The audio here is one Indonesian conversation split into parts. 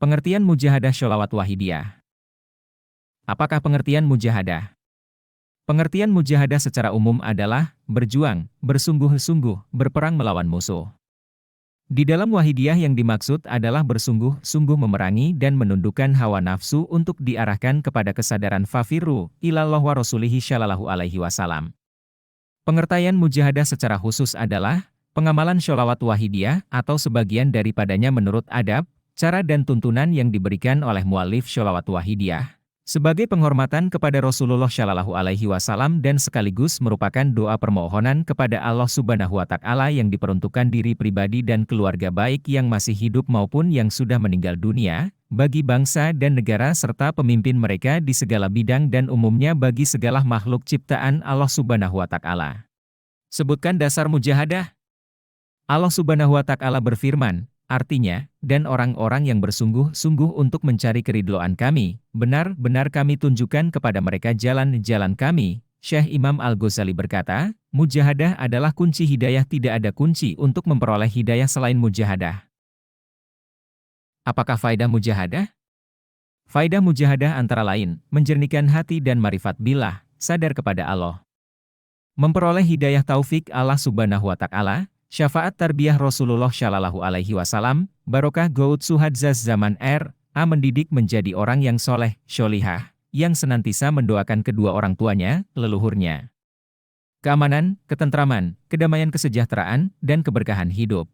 Pengertian mujahadah sholawat wahidiyah. Apakah pengertian mujahadah? Pengertian mujahadah secara umum adalah berjuang, bersungguh-sungguh, berperang melawan musuh. Di dalam wahidiyah yang dimaksud adalah bersungguh-sungguh memerangi dan menundukkan hawa nafsu untuk diarahkan kepada kesadaran fafiru, ilallah wa rasulihi shallallahu alaihi wasallam. Pengertian mujahadah secara khusus adalah pengamalan sholawat wahidiyah atau sebagian daripadanya menurut adab, cara dan tuntunan yang diberikan oleh mualif sholawat wahidiyah sebagai penghormatan kepada Rasulullah Shallallahu Alaihi Wasallam dan sekaligus merupakan doa permohonan kepada Allah Subhanahu Wa Taala yang diperuntukkan diri pribadi dan keluarga baik yang masih hidup maupun yang sudah meninggal dunia, bagi bangsa dan negara serta pemimpin mereka di segala bidang dan umumnya bagi segala makhluk ciptaan Allah Subhanahu Wa Taala. Sebutkan dasar mujahadah. Allah Subhanahu Wa Taala berfirman, artinya, dan orang-orang yang bersungguh-sungguh untuk mencari keridloan kami, benar-benar kami tunjukkan kepada mereka jalan-jalan kami. Syekh Imam Al-Ghazali berkata, mujahadah adalah kunci hidayah, tidak ada kunci untuk memperoleh hidayah selain mujahadah. Apakah faedah mujahadah? Faedah mujahadah antara lain, menjernihkan hati dan marifat billah, sadar kepada Allah. Memperoleh hidayah taufik Allah Subhanahu Wa Taala, syafaat tarbiyah Rasulullah Shallallahu Alaihi Wasallam, barokah gaud suhadzaz zaman mendidik menjadi orang yang soleh, sholihah, yang senantiasa mendoakan kedua orang tuanya, leluhurnya. Keamanan, ketentraman, kedamaian, kesejahteraan, dan keberkahan hidup.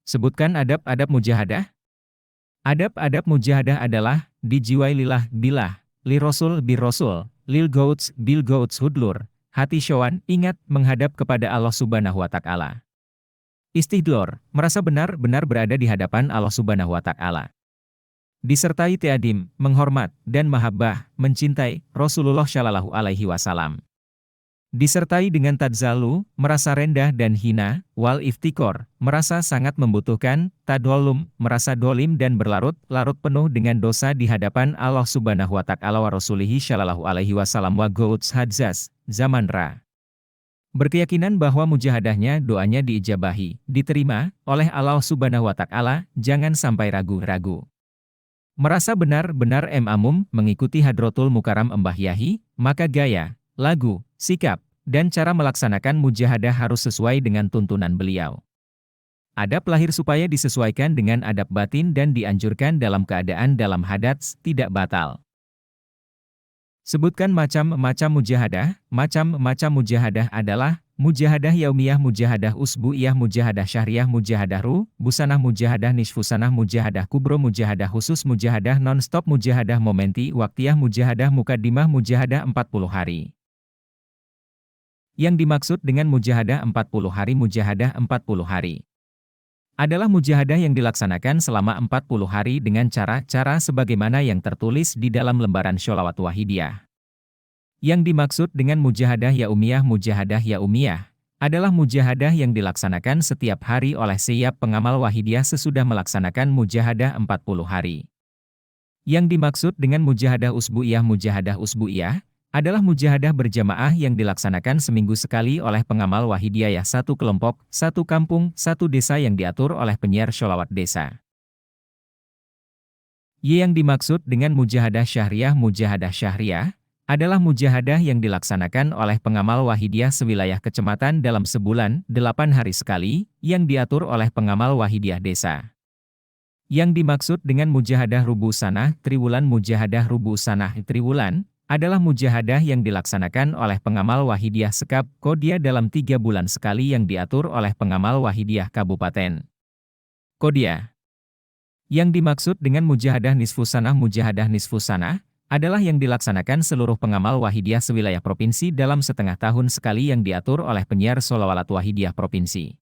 Sebutkan adab-adab mujahadah. Adab-adab mujahadah adalah, dijiwai lillah billah, li rasul bir rasul, lil gauds bil gauds hudlur, hati syawan, ingat, menghadap kepada Allah Subhanahu Wa Taala. Istihdlor, merasa benar-benar berada di hadapan Allah Subhanahu Wa Taala. Disertai teadim, menghormat, dan mahabbah, mencintai, Rasulullah Shallallahu Alaihi Wasallam. Disertai dengan tadzalu, merasa rendah dan hina, wal iftikor, merasa sangat membutuhkan, tadolum, merasa dolim dan berlarut-larut penuh dengan dosa di hadapan Allah Subhanahu Wa Taala wa Rasulihi Shallallahu Alaihi Wasallam wa gauds hadzaz, zaman ra. Berkeyakinan bahwa mujahadahnya doanya diijabahi, diterima, oleh Allah Subhanahu Wa Taala, jangan sampai ragu-ragu. Merasa benar-benar mengikuti Hadratul Mukarram Mbah Yahi, maka gaya, lagu, sikap, dan cara melaksanakan mujahadah harus sesuai dengan tuntunan beliau. Adab lahir supaya disesuaikan dengan adab batin dan dianjurkan dalam keadaan dalam hadats, tidak batal. Sebutkan macam-macam mujahadah. Macam-macam mujahadah adalah mujahadah yaumiyah, mujahadah usbu'iyah, mujahadah syahriyah, mujahadah busanah, mujahadah nisfusanah, mujahadah kubro, mujahadah khusus, mujahadah non-stop, mujahadah momenti, waktiyah, mujahadah mukaddimah, mujahadah 40 hari. Yang dimaksud dengan mujahadah 40 hari, mujahadah 40 hari adalah mujahadah yang dilaksanakan selama 40 hari dengan cara-cara sebagaimana yang tertulis di dalam lembaran sholawat wahidiyah. Yang dimaksud dengan mujahadah yaumiyah adalah mujahadah yang dilaksanakan setiap hari oleh setiap pengamal wahidiyah sesudah melaksanakan mujahadah 40 hari. Yang dimaksud dengan mujahadah usbu'iyah adalah mujahadah berjamaah yang dilaksanakan seminggu sekali oleh pengamal wahidiyah satu kelompok, satu kampung, satu desa yang diatur oleh penyiar sholawat desa. Yang dimaksud dengan mujahadah syahriyah adalah mujahadah yang dilaksanakan oleh pengamal wahidiyah sewilayah kecamatan dalam sebulan, 8 hari sekali, yang diatur oleh pengamal wahidiyah desa. Yang dimaksud dengan mujahadah rubusanah triwulan, mujahadah rubusanah triwulan adalah mujahadah yang dilaksanakan oleh pengamal wahidiyah sekap Kodia dalam 3 bulan sekali yang diatur oleh pengamal wahidiyah kabupaten Kodia. Yang dimaksud dengan mujahadah nisfusanah adalah yang dilaksanakan seluruh pengamal wahidiyah sewilayah provinsi dalam setengah tahun sekali yang diatur oleh penyiar sholawat wahidiyah provinsi.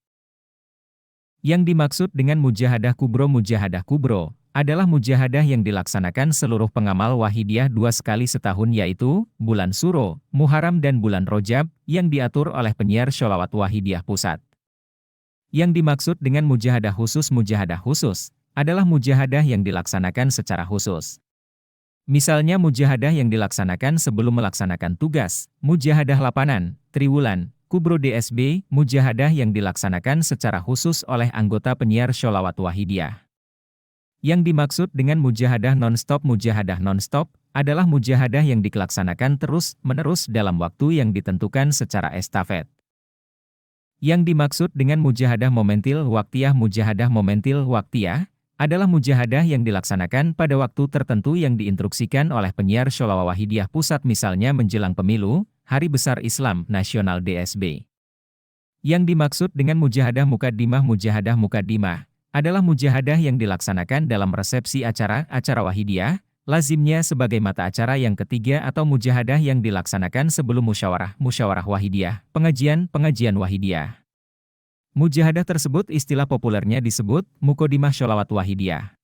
Yang dimaksud dengan mujahadah kubro adalah mujahadah yang dilaksanakan seluruh pengamal wahidiyah 2 sekali setahun yaitu, bulan Suro, Muharram dan bulan Rojab, yang diatur oleh penyiar sholawat wahidiyah pusat. Yang dimaksud dengan mujahadah khusus adalah mujahadah yang dilaksanakan secara khusus. Misalnya mujahadah yang dilaksanakan sebelum melaksanakan tugas, mujahadah lapanan, triwulan, kubro DSB, mujahadah yang dilaksanakan secara khusus oleh anggota penyiar sholawat wahidiyah. Yang dimaksud dengan mujahadah non-stop adalah mujahadah yang dilaksanakan terus-menerus dalam waktu yang ditentukan secara estafet. Yang dimaksud dengan mujahadah momentil waktiyah adalah mujahadah yang dilaksanakan pada waktu tertentu yang diinstruksikan oleh penyiar Sholawat Wahidiyah Pusat, misalnya menjelang pemilu, Hari Besar Islam Nasional DSB. Yang dimaksud dengan mujahadah mukaddimah adalah mujahadah yang dilaksanakan dalam resepsi acara Wahidiyah, lazimnya sebagai mata acara yang ketiga, atau mujahadah yang dilaksanakan sebelum musyawarah Wahidiyah, pengajian Wahidiyah. Mujahadah tersebut istilah populernya disebut Muqaddimah Sholawat Wahidiyah.